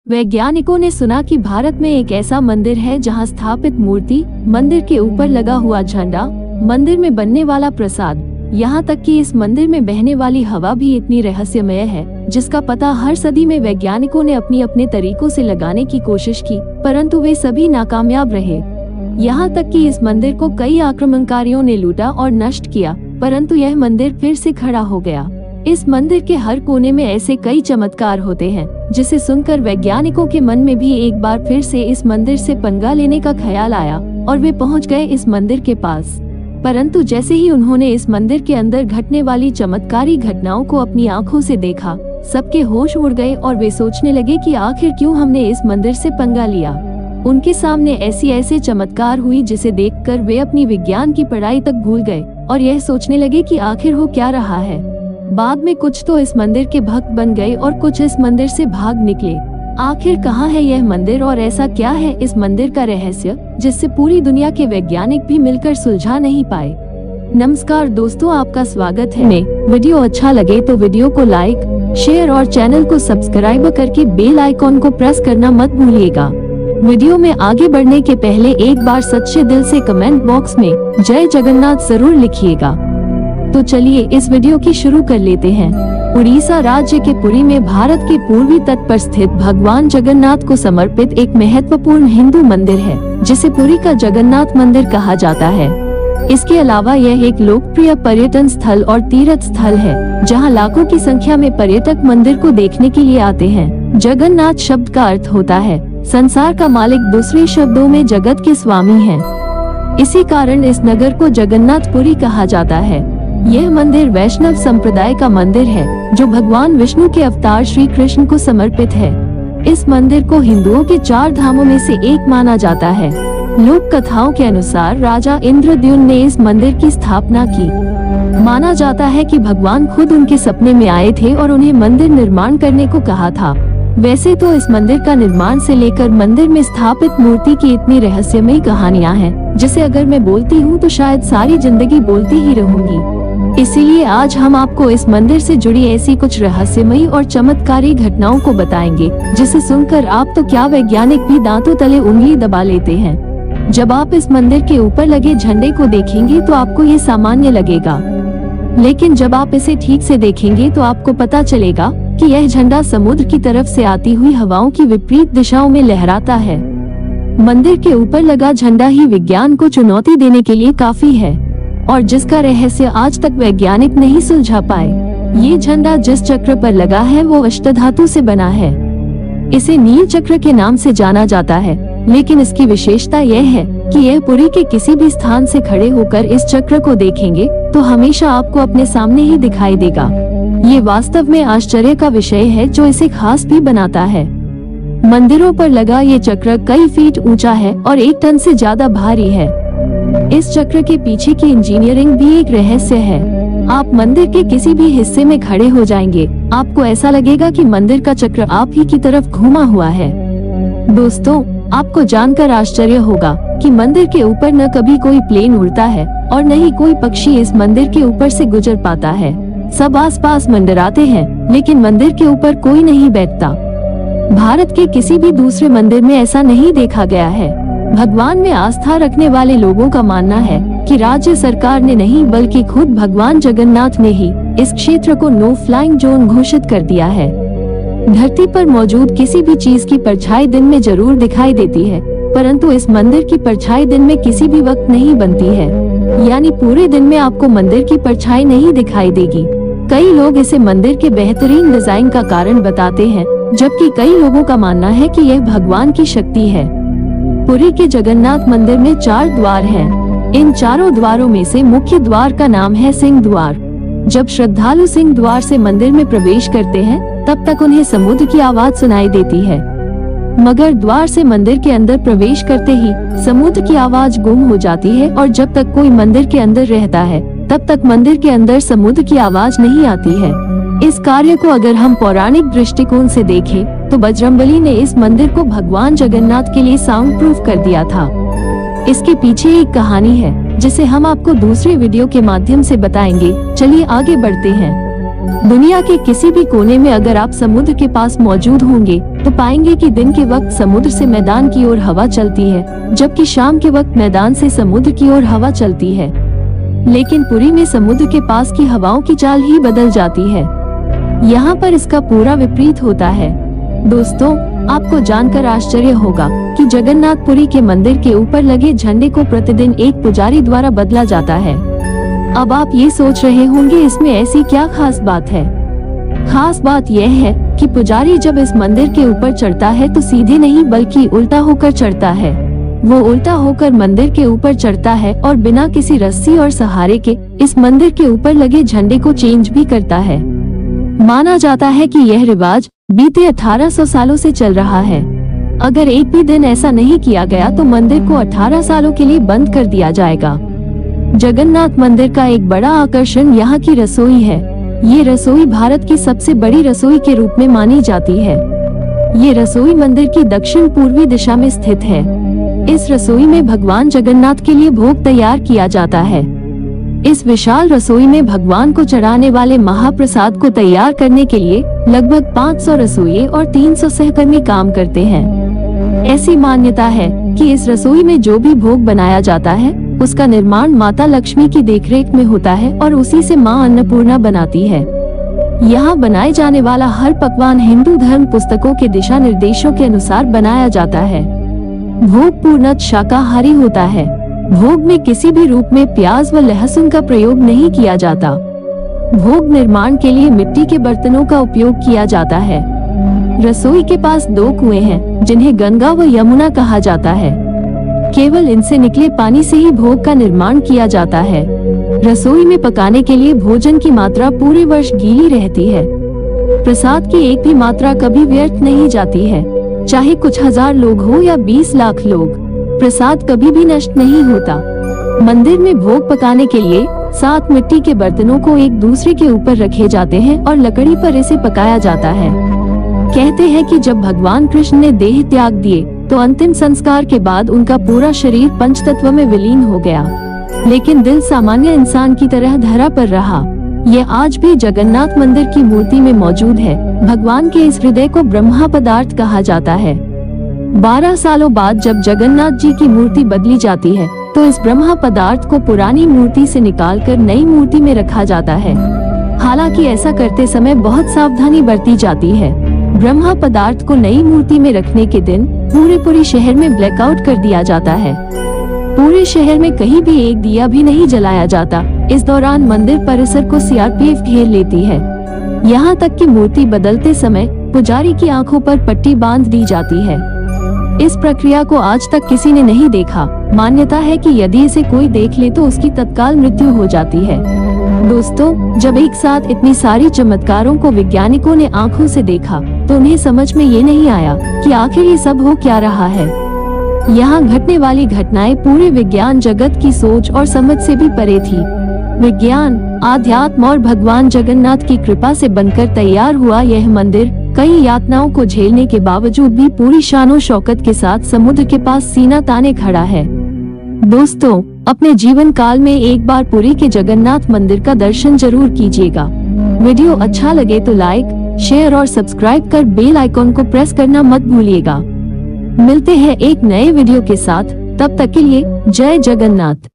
वैज्ञानिकों ने सुना कि भारत में एक ऐसा मंदिर है जहां स्थापित मूर्ति, मंदिर के ऊपर लगा हुआ झंडा, मंदिर में बनने वाला प्रसाद, यहाँ तक कि इस मंदिर में बहने वाली हवा भी इतनी रहस्यमय है, जिसका पता हर सदी में वैज्ञानिकों ने अपने तरीकों से लगाने की कोशिश की, परंतु वे सभी नाकामयाब रहे। यहाँ तक कि इस मंदिर को कई आक्रमणकारियों ने लूटा और नष्ट किया, परंतु यह मंदिर फिर से खड़ा हो गया। इस मंदिर के हर कोने में ऐसे कई चमत्कार होते हैं, जिसे सुनकर वैज्ञानिकों के मन में भी एक बार फिर से इस मंदिर से पंगा लेने का ख्याल आया और वे पहुंच गए इस मंदिर के पास। परंतु जैसे ही उन्होंने इस मंदिर के अंदर घटने वाली चमत्कारी घटनाओं को अपनी आंखों से देखा, सबके होश उड़ गए और वे सोचने लगे कि आखिर क्यों हमने इस मंदिर से पंगा लिया। उनके सामने ऐसे चमत्कार हुई जिसे देखकर वे अपनी विज्ञान की पढ़ाई तक भूल गए और यह सोचने लगे कि आखिर हो क्या रहा है। बाद में कुछ तो इस मंदिर के भक्त बन गए और कुछ इस मंदिर से भाग निकले। आखिर कहाँ है यह मंदिर और ऐसा क्या है इस मंदिर का रहस्य, जिससे पूरी दुनिया के वैज्ञानिक भी मिलकर सुलझा नहीं पाए। नमस्कार दोस्तों, आपका स्वागत है। वीडियो अच्छा लगे तो वीडियो को लाइक, शेयर और चैनल को सब्सक्राइब करके बेल आइकॉन को प्रेस करना मत भूलिएगा। वीडियो में आगे बढ़ने के पहले एक बार सच्चे दिल से कमेंट बॉक्स में जय जगन्नाथ जरूर लिखिएगा। तो चलिए इस वीडियो की शुरू कर लेते हैं। उड़ीसा राज्य के पुरी में भारत के पूर्वी तट पर स्थित भगवान जगन्नाथ को समर्पित एक महत्वपूर्ण हिंदू मंदिर है, जिसे पुरी का जगन्नाथ मंदिर कहा जाता है। इसके अलावा यह एक लोकप्रिय पर्यटन स्थल और तीर्थ स्थल है, जहां लाखों की संख्या में पर्यटक मंदिर को देखने के लिए आते हैं। जगन्नाथ शब्द का अर्थ होता है संसार का मालिक, दूसरे शब्दों में जगत के स्वामी हैं। इसी कारण इस नगर को जगन्नाथपुरी कहा जाता है। यह मंदिर वैष्णव संप्रदाय का मंदिर है, जो भगवान विष्णु के अवतार श्री कृष्ण को समर्पित है। इस मंदिर को हिंदुओं के 4 धामों में से एक माना जाता है। लोक कथाओं के अनुसार राजा इंद्रद्युम्न ने इस मंदिर की स्थापना की। माना जाता है कि भगवान खुद उनके सपने में आए थे और उन्हें मंदिर निर्माण करने को कहा था। वैसे तो इस मंदिर का निर्माण से लेकर मंदिर में स्थापित मूर्ति की इतनी रहस्यमयी कहानियां हैं, जिसे अगर मैं बोलती हूँ तो शायद सारी जिंदगी बोलती ही रहूंगी। इसीलिए आज हम आपको इस मंदिर से जुड़ी ऐसी कुछ रहस्यमयी और चमत्कारी घटनाओं को बताएंगे, जिसे सुनकर आप तो क्या वैज्ञानिक भी दांतों तले उंगली दबा लेते हैं। जब आप इस मंदिर के ऊपर लगे झंडे को देखेंगे तो आपको ये सामान्य लगेगा, लेकिन जब आप इसे ठीक से देखेंगे तो आपको पता चलेगा कि यह झंडा समुद्र की तरफ से आती हुई हवाओं की विपरीत दिशाओं में लहराता है। मंदिर के ऊपर लगा झंडा ही विज्ञान को चुनौती देने के लिए काफी है, और जिसका रहस्य आज तक वैज्ञानिक नहीं सुलझा पाए। ये झंडा जिस चक्र पर लगा है वो अष्टधातु से बना है। इसे नील चक्र के नाम से जाना जाता है, लेकिन इसकी विशेषता यह है कि यह पुरी के किसी भी स्थान से खड़े होकर इस चक्र को देखेंगे तो हमेशा आपको अपने सामने ही दिखाई देगा। ये वास्तव में आश्चर्य का विषय है, जो इसे खास भी बनाता है। मंदिरों पर लगा ये चक्र कई फीट ऊंचा है और 1 टन से ज्यादा भारी है। इस चक्र के पीछे की इंजीनियरिंग भी एक रहस्य है। आप मंदिर के किसी भी हिस्से में खड़े हो जाएंगे, आपको ऐसा लगेगा कि मंदिर का चक्र आप ही की तरफ घूमा हुआ है। दोस्तों, आपको जानकर आश्चर्य होगा कि मंदिर के ऊपर न कभी कोई प्लेन उड़ता है और न ही कोई पक्षी इस मंदिर के ऊपर से गुजर पाता है। सब आसपास मंडराते हैं, लेकिन मंदिर के ऊपर कोई नहीं बैठता। भारत के किसी भी दूसरे मंदिर में ऐसा नहीं देखा गया है। भगवान में आस्था रखने वाले लोगों का मानना है कि राज्य सरकार ने नहीं बल्कि खुद भगवान जगन्नाथ ने ही इस क्षेत्र को नो फ्लाइंग जोन घोषित कर दिया है। धरती पर मौजूद किसी भी चीज की परछाई दिन में जरूर दिखाई देती है, परंतु इस मंदिर की परछाई दिन में किसी भी वक्त नहीं बनती है। यानी पूरे दिन में आपको मंदिर की परछाई नहीं दिखाई देगी। कई लोग इसे मंदिर के बेहतरीन डिजाइन का कारण बताते हैं, जबकि कई लोगों का मानना है कि यह भगवान की शक्ति है। पुरी के जगन्नाथ मंदिर में 4 द्वार हैं। इन चारों द्वारों में से मुख्य द्वार का नाम है सिंह द्वार। जब श्रद्धालु सिंह द्वार से मंदिर में प्रवेश करते हैं, तब तक उन्हें समुद्र की आवाज सुनाई देती है, मगर द्वार से मंदिर के अंदर प्रवेश करते ही समुद्र की आवाज गुम हो जाती है और जब तक कोई मंदिर के अंदर रहता है, तब तक मंदिर के अंदर समुद्र की आवाज नहीं आती है। इस कार्य को अगर हम पौराणिक दृष्टिकोण से देखें तो बजरंगबली ने इस मंदिर को भगवान जगन्नाथ के लिए साउंड प्रूफ कर दिया था। इसके पीछे एक कहानी है, जिसे हम आपको दूसरे वीडियो के माध्यम से बताएंगे। चलिए आगे बढ़ते हैं। दुनिया के किसी भी कोने में अगर आप समुद्र के पास मौजूद होंगे तो पाएंगे कि दिन के वक्त समुद्र से मैदान की ओर हवा चलती है, जबकि शाम के वक्त मैदान से समुद्र की ओर हवा चलती है। लेकिन पुरी में समुद्र के पास की हवाओं की चाल ही बदल जाती है। यहाँ पर इसका पूरा विपरीत होता है। दोस्तों, आपको जानकर आश्चर्य होगा कि जगन्नाथपुरी के मंदिर के ऊपर लगे झंडे को प्रतिदिन एक पुजारी द्वारा बदला जाता है। अब आप ये सोच रहे होंगे इसमें ऐसी क्या खास बात है। खास बात यह है कि पुजारी जब इस मंदिर के ऊपर चढ़ता है तो सीधे नहीं बल्कि उल्टा होकर चढ़ता है। वो उल्टा होकर मंदिर के ऊपर चढ़ता है और बिना किसी रस्सी और सहारे के इस मंदिर के ऊपर लगे झंडे को चेंज भी करता है। माना जाता है कि यह रिवाज बीते 1800 सालों से चल रहा है। अगर एक भी दिन ऐसा नहीं किया गया तो मंदिर को 18 सालों के लिए बंद कर दिया जाएगा। जगन्नाथ मंदिर का एक बड़ा आकर्षण यहाँ की रसोई है। ये रसोई भारत की सबसे बड़ी रसोई के रूप में मानी जाती है। ये रसोई मंदिर की दक्षिण पूर्वी दिशा में स्थित है। इस रसोई में भगवान जगन्नाथ के लिए भोग तैयार किया जाता है। इस विशाल रसोई में भगवान को चढ़ाने वाले महाप्रसाद को तैयार करने के लिए लगभग 500 रसोइये और 300 सहकर्मी काम करते हैं। ऐसी मान्यता है कि इस रसोई में जो भी भोग बनाया जाता है उसका निर्माण माता लक्ष्मी की देखरेख में होता है और उसी से मां अन्नपूर्णा बनाती है। यहाँ बनाए जाने वाला हर पकवान हिंदू धर्म पुस्तकों के दिशा निर्देशों के अनुसार बनाया जाता है। भोग पूर्णतः शाकाहारी होता है। भोग में किसी भी रूप में प्याज व लहसुन का प्रयोग नहीं किया जाता। भोग निर्माण के लिए मिट्टी के बर्तनों का उपयोग किया जाता है। रसोई के पास 2 कुएं हैं जिन्हें गंगा व यमुना कहा जाता है। केवल इनसे निकले पानी से ही भोग का निर्माण किया जाता है। रसोई में पकाने के लिए भोजन की मात्रा पूरे वर्ष गीली रहती है। प्रसाद की एक भी मात्रा कभी व्यर्थ नहीं जाती है। चाहे कुछ हजार लोग हो या 20 लाख लोग, प्रसाद कभी भी नष्ट नहीं होता। मंदिर में भोग पकाने के लिए 7 मिट्टी के बर्तनों को एक दूसरे के ऊपर रखे जाते हैं और लकड़ी पर इसे पकाया जाता है। कहते हैं कि जब भगवान कृष्ण ने देह त्याग दिए तो अंतिम संस्कार के बाद उनका पूरा शरीर पंचतत्व में विलीन हो गया, लेकिन दिल सामान्य इंसान की तरह धरा पर रहा। यह आज भी जगन्नाथ मंदिर की मूर्ति में मौजूद है। भगवान के इस हृदय को ब्रह्मा पदार्थ कहा जाता है। 12 सालों बाद जब जगन्नाथ जी की मूर्ति बदली जाती है तो इस ब्रह्मा पदार्थ को पुरानी मूर्ति से निकालकर नई मूर्ति में रखा जाता है। हालांकि ऐसा करते समय बहुत सावधानी बरती जाती है। ब्रह्मा पदार्थ को नई मूर्ति में रखने के दिन पूरे शहर में ब्लैकआउट कर दिया जाता है। पूरे शहर में कहीं भी एक दिया भी नहीं जलाया जाता। इस दौरान मंदिर परिसर को सीआरपीएफ घेर लेती है। यहाँ तक कि मूर्ति बदलते समय पुजारी की आंखों पर पट्टी बांध दी जाती है। इस प्रक्रिया को आज तक किसी ने नहीं देखा। मान्यता है कि यदि इसे कोई देख ले तो उसकी तत्काल मृत्यु हो जाती है। दोस्तों, जब एक साथ इतनी सारी चमत्कारों को वैज्ञानिकों ने आंखों से देखा तो उन्हें समझ में ये नहीं आया कि आखिर ये सब हो क्या रहा है। यहाँ घटने वाली घटनाएं पूरे विज्ञान जगत की सोच और समझ से भी परे थी। विज्ञान, आध्यात्म और भगवान जगन्नाथ की कृपा से बनकर तैयार हुआ यह मंदिर कई यातनाओं को झेलने के बावजूद भी पूरी शानो शौकत के साथ समुद्र के पास सीना ताने खड़ा है। दोस्तों, अपने जीवन काल में एक बार पुरी के जगन्नाथ मंदिर का दर्शन जरूर कीजिएगा। वीडियो अच्छा लगे तो लाइक, शेयर और सब्सक्राइब कर बेल आइकॉन को प्रेस करना मत भूलिएगा। मिलते हैं एक नए वीडियो के साथ, तब तक के लिए जय जगन्नाथ।